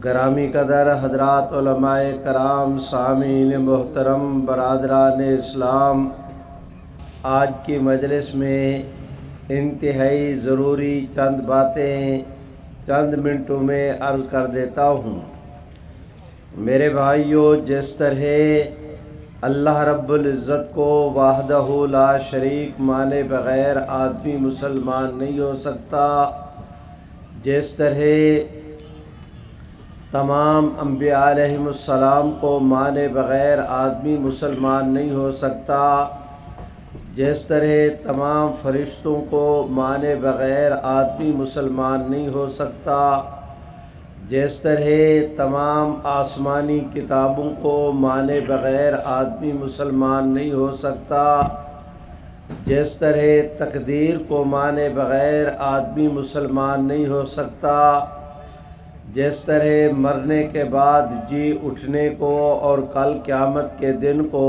گرامی قدر حضرات علماء کرام، سامعین محترم، برادران اسلام، آج کی مجلس میں انتہائی ضروری چند باتیں چند منٹوں میں عرض کر دیتا ہوں۔ میرے بھائیوں، جس طرح اللہ رب العزت کو وحدہ لا شریک مانے بغیر آدمی مسلمان نہیں ہو سکتا، جس طرح تمام انبیاء علیہم السلام کو مانے بغیر آدمی مسلمان نہیں ہو سکتا، جس طرح تمام فرشتوں کو مانے بغیر آدمی مسلمان نہیں ہو سکتا، جس طرح تمام آسمانی کتابوں کو مانے بغیر آدمی مسلمان نہیں ہو سکتا، جس طرح تقدیر کو مانے بغیر آدمی مسلمان نہیں ہو سکتا، جس طرح مرنے کے بعد جی اٹھنے کو اور کل قیامت کے دن کو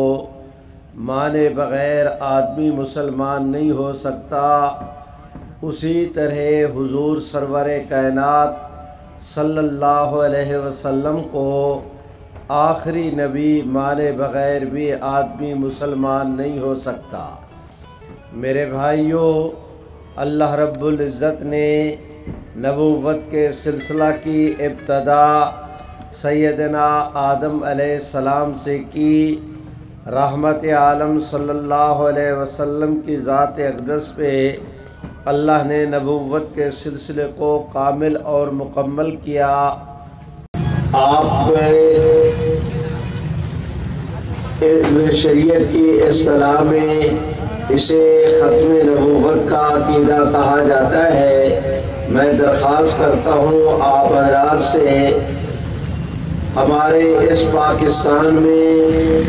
مانے بغیر آدمی مسلمان نہیں ہو سکتا، اسی طرح حضور سرور کائنات صلی اللہ علیہ وسلم کو آخری نبی مانے بغیر بھی آدمی مسلمان نہیں ہو سکتا۔ میرے بھائیوں، اللہ رب العزت نے نبوت کے سلسلہ کی ابتدا سیدنا آدم علیہ السلام سے کی۔ رحمت عالم صلی اللہ علیہ وسلم کی ذات اقدس پہ اللہ نے نبوت کے سلسلے کو کامل اور مکمل کیا۔ آپ شریعت کی اصطلاح میں اسے ختم نبوت کا عقیدہ کہا جاتا ہے۔ میں درخواست کرتا ہوں آپ حضرات سے، ہمارے اس پاکستان میں،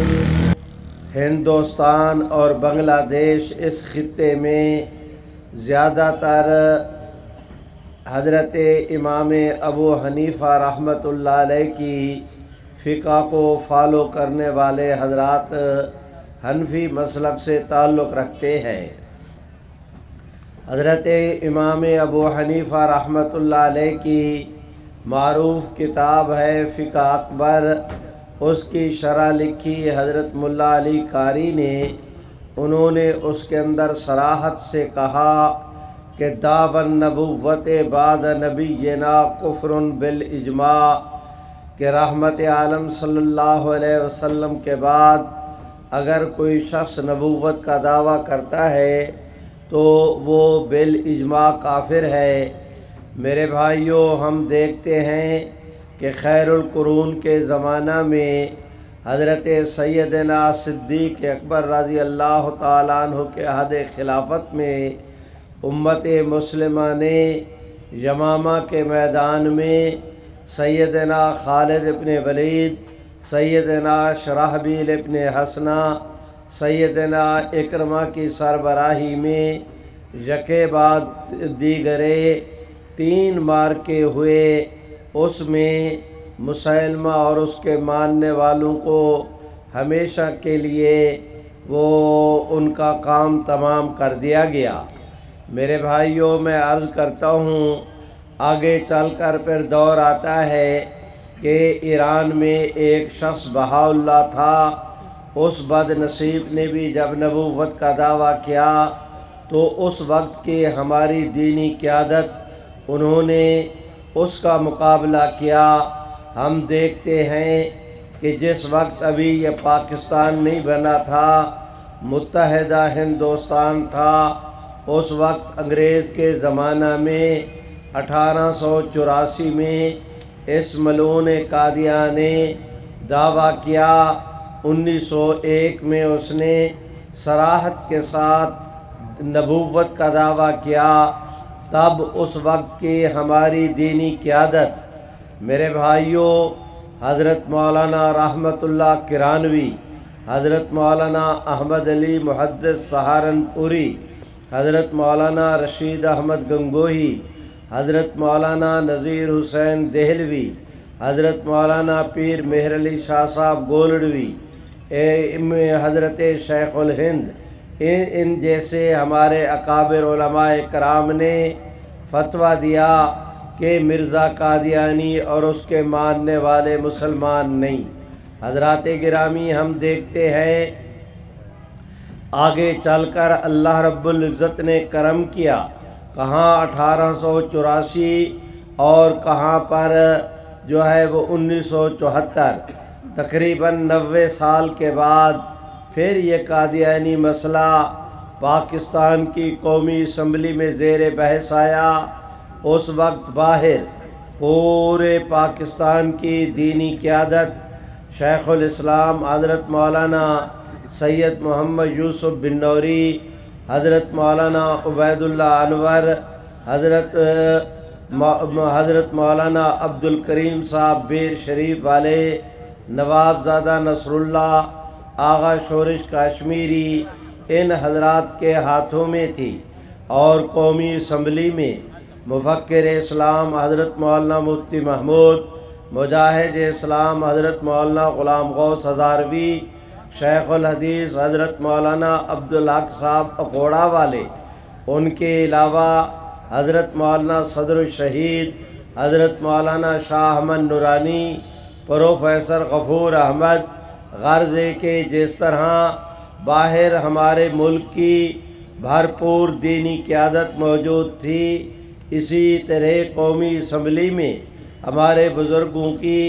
ہندوستان اور بنگلہ دیش اس خطے میں زیادہ تر حضرت امام ابو حنیفہ رحمۃ اللہ علیہ کی فقہ کو فالو کرنے والے حضرات حنفی مسلک سے تعلق رکھتے ہیں۔ حضرت امام ابو حنیفہ رحمۃ اللہ علیہ کی معروف کتاب ہے فقہ اکبر، اس کی شرح لکھی حضرت ملا علی قاری نے۔ انہوں نے اس کے اندر صراحت سے کہا کہ دعوی النبوت بعد نبینا کفر بالاجماع، کہ رحمت عالم صلی اللہ علیہ وسلم کے بعد اگر کوئی شخص نبوت کا دعویٰ کرتا ہے تو وہ بالاجماع کافر ہے۔ میرے بھائیوں، ہم دیکھتے ہیں کہ خیر القرون کے زمانہ میں حضرت سیدنا صدیق اکبر رضی اللہ تعالیٰ عنہ کے عہد خلافت میں امت مسلمہ نے یمامہ کے میدان میں سیدنا خالد ابن ولید، سیدنا شرحبیل ابن حسنہ، سیدنا اکرمہ کی سربراہی میں یکے بعد دیگرے 3 مارکے ہوئے۔ اس میں مسلمہ اور اس کے ماننے والوں کو ہمیشہ کے لیے وہ ان کا کام تمام کر دیا گیا۔ میرے بھائیوں، میں عرض کرتا ہوں، آگے چل کر پھر دور آتا ہے کہ ایران میں ایک شخص بہاء اللہ تھا۔ اس بد نصیب نے بھی جب نبوت کا دعویٰ کیا تو اس وقت کی ہماری دینی قیادت انہوں نے اس کا مقابلہ کیا۔ ہم دیکھتے ہیں کہ جس وقت ابھی یہ پاکستان نہیں بنا تھا، متحدہ ہندوستان تھا، اس وقت انگریز کے زمانہ میں 1884 میں اس ملعون قادیانی نے دعویٰ کیا۔ 1901 میں اس نے صراحت کے ساتھ نبوت کا دعویٰ کیا۔ تب اس وقت کی ہماری دینی قیادت، میرے بھائیوں، حضرت مولانا رحمت اللہ کرانوی، حضرت مولانا احمد علی محدث سہارنپوری، حضرت مولانا رشید احمد گنگوہی، حضرت مولانا نذیر حسین دہلوی، حضرت مولانا پیر مہر علی شاہ صاحب گولڑوی، حضرت شیخ الہند، ان جیسے ہمارے اکابر علماء کرام نے فتویٰ دیا کہ مرزا قادیانی اور اس کے ماننے والے مسلمان نہیں۔ حضرات گرامی، ہم دیکھتے ہیں آگے چل کر اللہ رب العزت نے کرم کیا، کہاں 1884 اور کہاں پر جو ہے وہ 1974، تقریباً 90 سال کے بعد پھر یہ قادیانی مسئلہ پاکستان کی قومی اسمبلی میں زیر بحث آیا۔ اس وقت باہر پورے پاکستان کی دینی قیادت شیخ الاسلام حضرت مولانا سید محمد یوسف بن نوری، حضرت مولانا عبید اللہ انور، حضرت مولانا عبد الکریم صاحب بیر شریف والے، نواب زادہ نصر اللہ، آغا شورش کاشمیری، ان حضرات کے ہاتھوں میں تھی۔ اور قومی اسمبلی میں مفکر اسلام حضرت مولانا مفتی محمود، مجاہد اسلام حضرت مولانا غلام غوث ہزاروی، شیخ الحدیث حضرت مولانا عبدالحق صاحب اکوڑا والے، ان کے علاوہ حضرت مولانا صدر الشہید حضرت مولانا شاہ احمد نورانی، پروفیسر غفور احمد، غرض ہے کہ جس طرح باہر ہمارے ملک کی بھرپور دینی قیادت موجود تھی، اسی طرح قومی اسمبلی میں ہمارے بزرگوں کی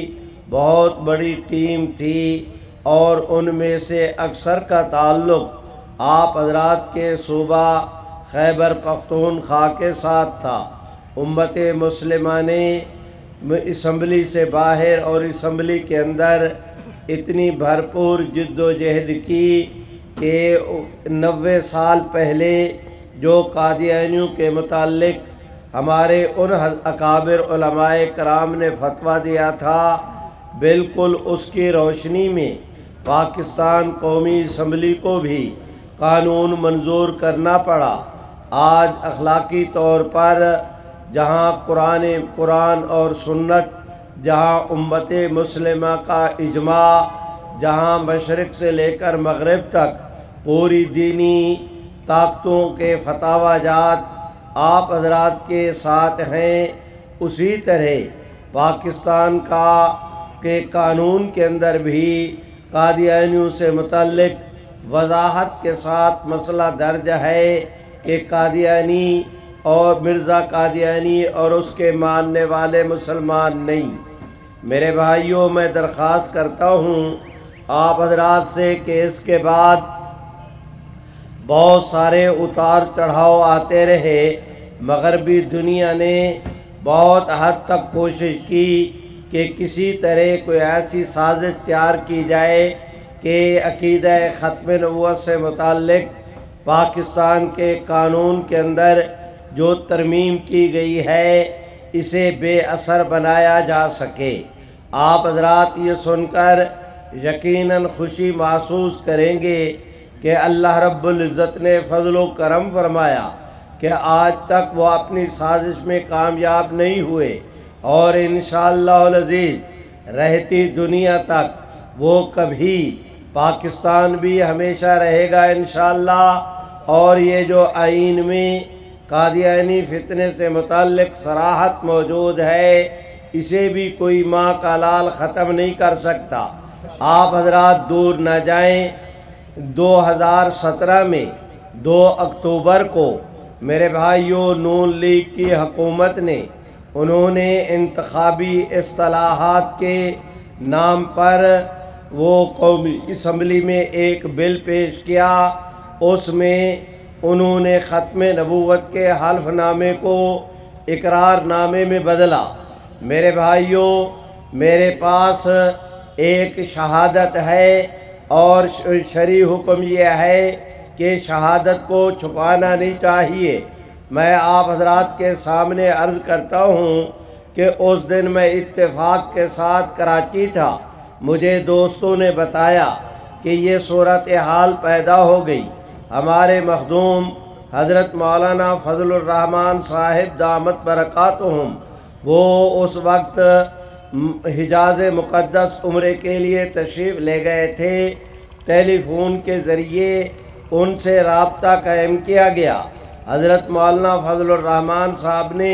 بہت بڑی ٹیم تھی، اور ان میں سے اکثر کا تعلق آپ حضرات کے صوبہ خیبر پختونخوا کے ساتھ تھا۔ امت مسلمہ نے اسمبلی سے باہر اور اسمبلی کے اندر اتنی بھرپور جد و جہد کی کہ 90 سال پہلے جو قادیانیوں کے متعلق ہمارے ان اکابر علماء کرام نے فتویٰ دیا تھا، بالکل اس کی روشنی میں پاکستان قومی اسمبلی کو بھی قانون منظور کرنا پڑا۔ آج اخلاقی طور پر جہاں قرآن اور سنت، جہاں امت مسلمہ کا اجماع، جہاں مشرق سے لے کر مغرب تک پوری دینی طاقتوں کے فتاوی جات آپ حضرات کے ساتھ ہیں، اسی طرح پاکستان کے قانون کے اندر بھی قادیانیوں سے متعلق وضاحت کے ساتھ مسئلہ درج ہے کہ قادیانی اور مرزا قادیانی اور اس کے ماننے والے مسلمان نہیں۔ میرے بھائیوں، میں درخواست کرتا ہوں آپ حضرات سے کہ اس کے بعد بہت سارے اتار چڑھاؤ آتے رہے، مغربی دنیا نے بہت حد تک کوشش کی کہ کسی طرح کوئی ایسی سازش تیار کی جائے کہ عقیدہ ختم نبوت سے متعلق پاکستان کے قانون کے اندر جو ترمیم کی گئی ہے اسے بے اثر بنایا جا سکے۔ آپ حضرات یہ سن کر یقیناً خوشی محسوس کریں گے کہ اللہ رب العزت نے فضل و کرم فرمایا کہ آج تک وہ اپنی سازش میں کامیاب نہیں ہوئے، اور انشاءاللہ العزیز رہتی دنیا تک وہ کبھی پاکستان بھی ہمیشہ رہے گا انشاءاللہ۔ اور یہ جو آئین میں قادیانی فتنے سے متعلق صراحت موجود ہے، اسے بھی کوئی ماں کا لال ختم نہیں کر سکتا۔ آپ حضرات دور نہ جائیں، 2017 میں 2 اکتوبر کو میرے بھائیوں نون لیگ کی حکومت نے انہوں نے انتخابی اصطلاحات کے نام پر وہ قومی اسمبلی میں ایک بل پیش کیا، اس میں انہوں نے ختم نبوت کے حلف نامے کو اقرار نامے میں بدلا۔ میرے بھائیوں، میرے پاس ایک شہادت ہے، اور شرعی حکم یہ ہے کہ شہادت کو چھپانا نہیں چاہیے۔ میں آپ حضرات کے سامنے عرض کرتا ہوں کہ اس دن میں اتفاق کے ساتھ کراچی تھا، مجھے دوستوں نے بتایا کہ یہ صورتحال پیدا ہو گئی۔ ہمارے مخدوم حضرت مولانا فضل الرحمن صاحب دامت برکاتہم، وہ اس وقت حجاز مقدس عمرے کے لیے تشریف لے گئے تھے۔ ٹیلی فون کے ذریعے ان سے رابطہ قائم کیا گیا۔ حضرت مولانا فضل الرحمن صاحب نے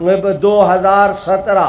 2017,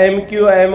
MQM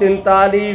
43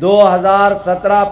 2017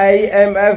IMF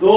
2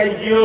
NGO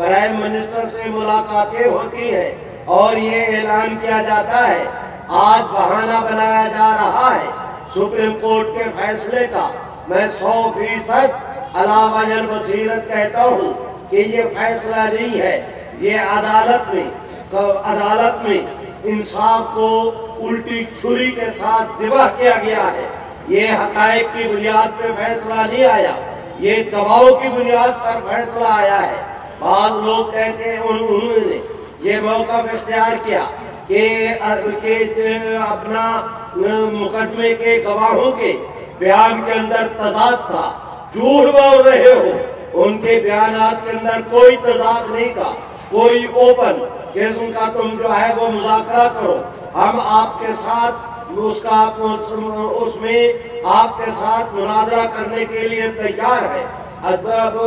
prime minister سے ملاقاتیں ہوتی ہیں اور یہ اعلان کیا جاتا ہے، آج بہانہ بنایا جا رہا ہے سپریم کورٹ کے فیصلے کا۔ میں 100% علی وجہ البصیرت کہتا ہوں کہ یہ فیصلہ نہیں ہے، یہ عدالت میں انصاف کو الٹی چھری کے ساتھ ذبح کیا گیا ہے۔ یہ حقائق کی بنیاد پہ فیصلہ نہیں آیا، یہ دباؤ کی بنیاد پر فیصلہ آیا ہے۔ بعض لوگ کہتے ہیں انہوں نے یہ موقف اختیار کیا کہ اپنا مقدمے کے گواہوں کے بیان کے اندر تضاد تھا، جھوٹ بول رہے ہو، ان کے بیانات کے اندر کوئی تضاد نہیں تھا، کوئی اوپن قسم کا تم جو ہے وہ مذاکرہ کرو، ہم آپ کے ساتھ اس میں آپ کے ساتھ مناظرہ کرنے کے لیے تیار ہے۔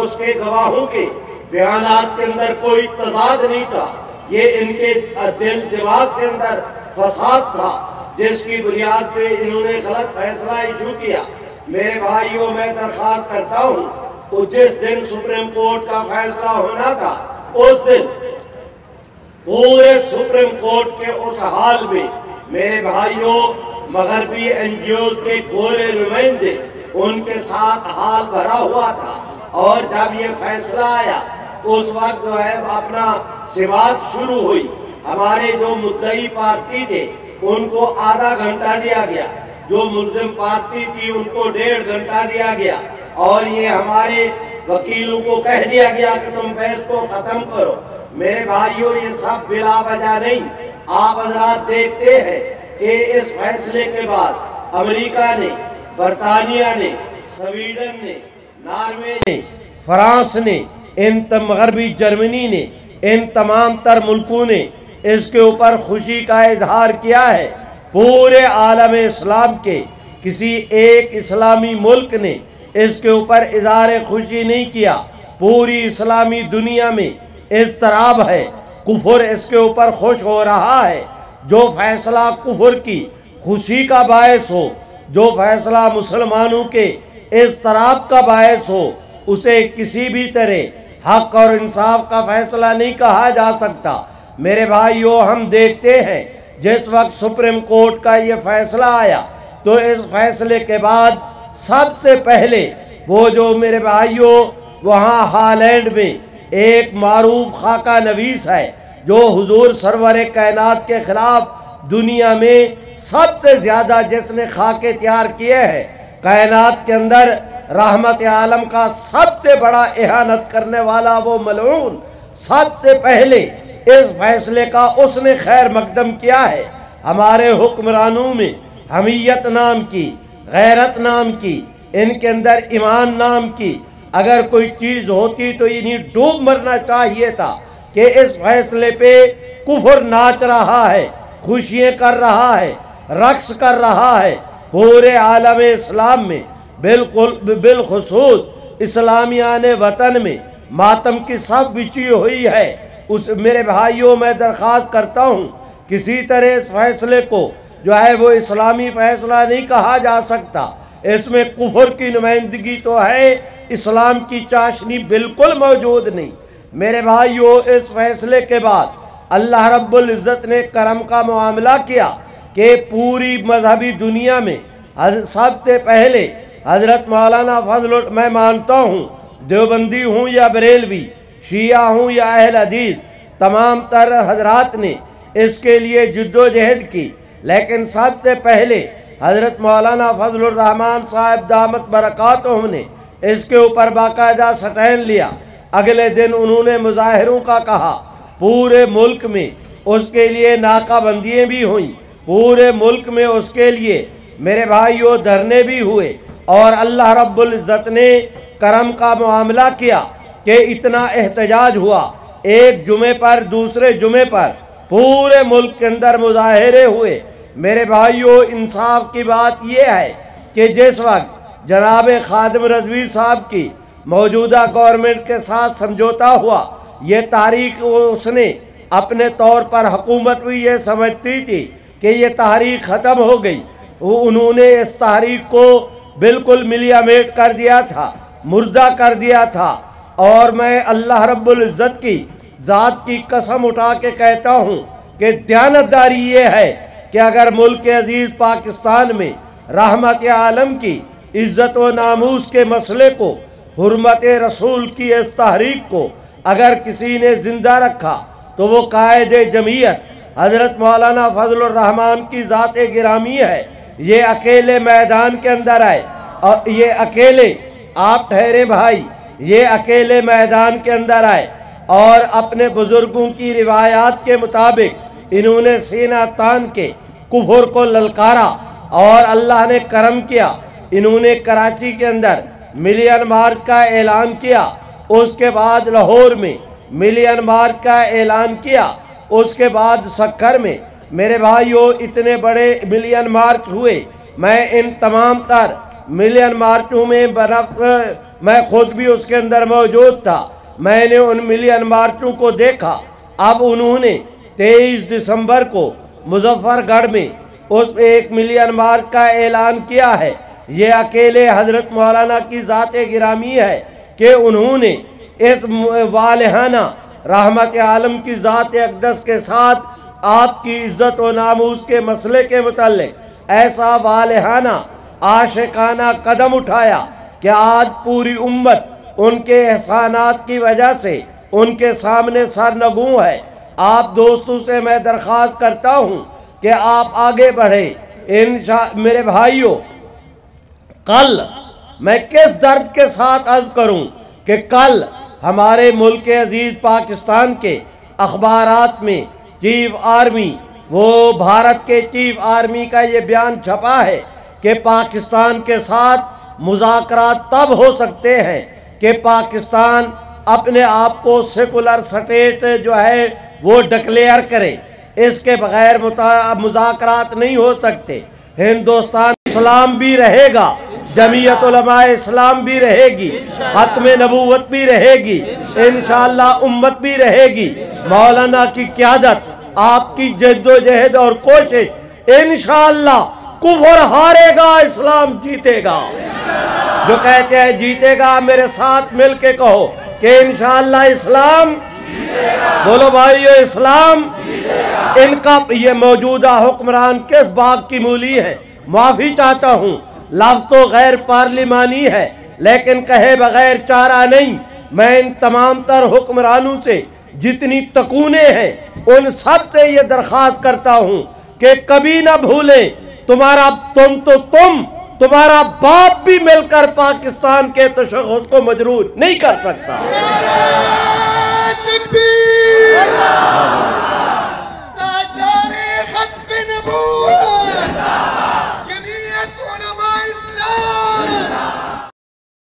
اس کے گواہوں کے بیانات کے اندر کوئی تضاد نہیں تھا، یہ ان کے دل دماغ کے اندر فساد تھا جس کی بنیاد پہ انہوں نے غلط فیصلہ ایشو کیا۔ میرے بھائیوں، میں درخواست کرتا ہوں، جس دن سپریم کورٹ کا فیصلہ ہونا تھا اس دن پورے سپریم کورٹ کے اس حال میں میرے بھائیوں مغربی این جی اوز کے گورے نمائندے ان کے ساتھ حال بھرا ہوا تھا، اور جب یہ فیصلہ آیا اس وقت جو ہے اپنا سماعت شروع ہوئی، ہمارے جو مدعی پارٹی تھے ان کو آدھا گھنٹہ دیا گیا، جو ملزم پارٹی تھی ان کو 1.5 گھنٹہ دیا گیا، اور یہ ہمارے وکیلوں کو کہہ دیا گیا کہ تم بحث کو ختم کرو۔ میرے بھائیوں، یہ سب بلا وجہ نہیں۔ آپ حضرات دیکھتے ہیں کہ اس فیصلے کے بعد امریکہ نے، برطانیہ نے، سویڈن نے، ناروے نے، فرانس نے، مغربی جرمنی نے، ان تمام تر ملکوں نے اس کے اوپر خوشی کا اظہار کیا ہے۔ پورے عالم اسلام کے کسی ایک اسلامی ملک نے اس کے اوپر اظہار خوشی نہیں کیا۔ پوری اسلامی دنیا میں اضطراب ہے، کفر اس کے اوپر خوش ہو رہا ہے۔ جو فیصلہ کفر کی خوشی کا باعث ہو، جو فیصلہ مسلمانوں کے اضطراب کا باعث ہو، اسے کسی بھی طرح حق اور انصاف کا فیصلہ نہیں کہا جا سکتا۔ میرے بھائیوں، ہم دیکھتے ہیں جس وقت سپریم کورٹ کا یہ فیصلہ آیا تو اس فیصلے کے بعد سب سے پہلے وہ جو میرے بھائیوں وہاں ہالینڈ میں ایک معروف خاکہ نویس ہے جو حضور سرور کائنات کے خلاف دنیا میں سب سے زیادہ جس نے خاکے تیار کیے ہیں، کائنات کے اندر رحمت عالم کا سب سے بڑا اہانت کرنے والا وہ ملعون سب سے پہلے اس فیصلے کا اس نے خیر مقدم کیا ہے۔ ہمارے حکمرانوں میں حمیت نام کی، غیرت نام کی، ان کے اندر ایمان نام کی اگر کوئی چیز ہوتی تو انہیں ڈوب مرنا چاہیے تھا کہ اس فیصلے پہ کفر ناچ رہا ہے، خوشیاں کر رہا ہے، رقص کر رہا ہے۔ پورے عالم اسلام میں بالخصوص اسلامیان وطن میں ماتم کی صف بچھی ہوئی ہے۔ میرے بھائیوں، میں درخواست کرتا ہوں کسی طرح اس فیصلے کو جو ہے وہ اسلامی فیصلہ نہیں کہا جا سکتا۔ اس میں کفر کی نمائندگی تو ہے، اسلام کی چاشنی بالکل موجود نہیں۔ میرے بھائیوں، اس فیصلے کے بعد اللہ رب العزت نے کرم کا معاملہ کیا کہ پوری مذہبی دنیا میں سب سے پہلے حضرت مولانا میں مانتا ہوں دیوبندی ہوں یا بریلوی، شیعہ ہوں یا اہل حدیث، تمام تر حضرات نے اس کے لیے جد و جہد کی، لیکن سب سے پہلے حضرت مولانا فضل الرحمن صاحب دامت برکاتہم نے اس کے اوپر باقاعدہ سٹینڈ لیا۔ اگلے دن انہوں نے مظاہروں کا کہا، پورے ملک میں اس کے لیے ناکہ بندیاں بھی ہوئیں، پورے ملک میں اس کے لیے میرے بھائیوں دھرنے بھی ہوئے، اور اللہ رب العزت نے کرم کا معاملہ کیا کہ اتنا احتجاج ہوا، ایک جمعے پر دوسرے جمعے پر پورے ملک کے اندر مظاہرے ہوئے۔ میرے بھائیوں، انصاف کی بات یہ ہے کہ جس وقت جناب خادم رضوی صاحب کی موجودہ گورنمنٹ کے ساتھ سمجھوتا ہوا، یہ تحریک اس نے اپنے طور پر حکومت بھی یہ سمجھتی تھی کہ یہ تحریک ختم ہو گئی، انہوں نے اس تحریک کو بالکل ملیامیٹ کر دیا تھا، مردہ کر دیا تھا۔ اور میں اللہ رب العزت کی ذات کی قسم اٹھا کے کہتا ہوں کہ دیانتداری یہ ہے کہ اگر ملک عزیز پاکستان میں رحمت عالم کی عزت و ناموس کے مسئلے کو، حرمت رسول کی اس تحریک کو اگر کسی نے زندہ رکھا تو وہ قائد جمعیت حضرت مولانا فضل الرحمان کی ذات گرامی ہے۔ یہ اکیلے میدان کے اندر آئے اور یہ اکیلے، آپ ٹھہرے بھائی، یہ اکیلے میدان کے اندر آئے اور اپنے بزرگوں کی روایات کے مطابق انہوں نے سینہ تان کے کفر کو للکارا اور اللہ نے کرم کیا۔ انہوں نے کراچی کے اندر ملین مارچ کا اعلان کیا، اس کے بعد لاہور میں ملین مارچ کا اعلان کیا، اس کے بعد سکھر میں۔ میرے بھائیوں، اتنے بڑے ملین مارچ ہوئے، میں ان تمام تر ملین مارچوں میں میں خود بھی اس کے اندر موجود تھا۔ میں نے ان ملین مارچوں کو دیکھا۔ اب انہوں نے 23 دسمبر کو مظفر گڑھ میں اس ایک ملین مارچ کا اعلان کیا ہے۔ یہ اکیلے حضرت مولانا کی ذات گرامی ہے کہ انہوں نے اس والہانہ رحمت عالم کی ذات اقدس کے ساتھ آپ کی عزت و ناموس کے مسئلے کے متعلق ایسا والہانہ عاشقانہ قدم اٹھایا کہ آج پوری امت ان کے احسانات کی وجہ سے ان کے سامنے سرنگوں ہے۔ آپ دوستوں سے میں درخواست کرتا ہوں کہ آپ آگے بڑھیں۔ میرے بھائیوں، کل میں کس درد کے ساتھ عرض کروں کہ کل ہمارے ملک عزیز پاکستان کے اخبارات میں چیف آرمی، وہ بھارت کے چیف آرمی کا یہ بیان چھپا ہے کہ پاکستان کے ساتھ مذاکرات تب ہو سکتے ہیں کہ پاکستان اپنے آپ کو سیکولر سٹیٹ جو ہے وہ ڈکلیئر کرے، اس کے بغیر مذاکرات نہیں ہو سکتے۔ ہندوستان اسلام بھی رہے گا، جمعیت علماء اسلام بھی رہے گی، ختم نبوت بھی رہے گی، انشاءاللہ امت بھی رہے گی۔ مولانا کی قیادت، آپ کی جد و جہد اور کوشش، انشاءاللہ کفر ہارے گا، اسلام جیتے گا۔ جو کہتے ہیں جیتے گا، میرے ساتھ مل کے کہو کہ انشاءاللہ اسلام جیتے گا۔ بولو بھائیو، اسلام جیتے گا۔ ان کا یہ موجودہ حکمران کس باغ کی مولی ہے؟ معافی چاہتا ہوں، لفظ تو غیر پارلیمانی ہے لیکن کہے بغیر چارہ نہیں۔ میں ان تمام تر حکمرانوں سے جتنی تکونے ہیں ان سب سے یہ درخواست کرتا ہوں کہ کبھی نہ بھولیں، تمہارا تمہارا باپ بھی مل کر پاکستان کے تشخص کو مجروح نہیں کر سکتا۔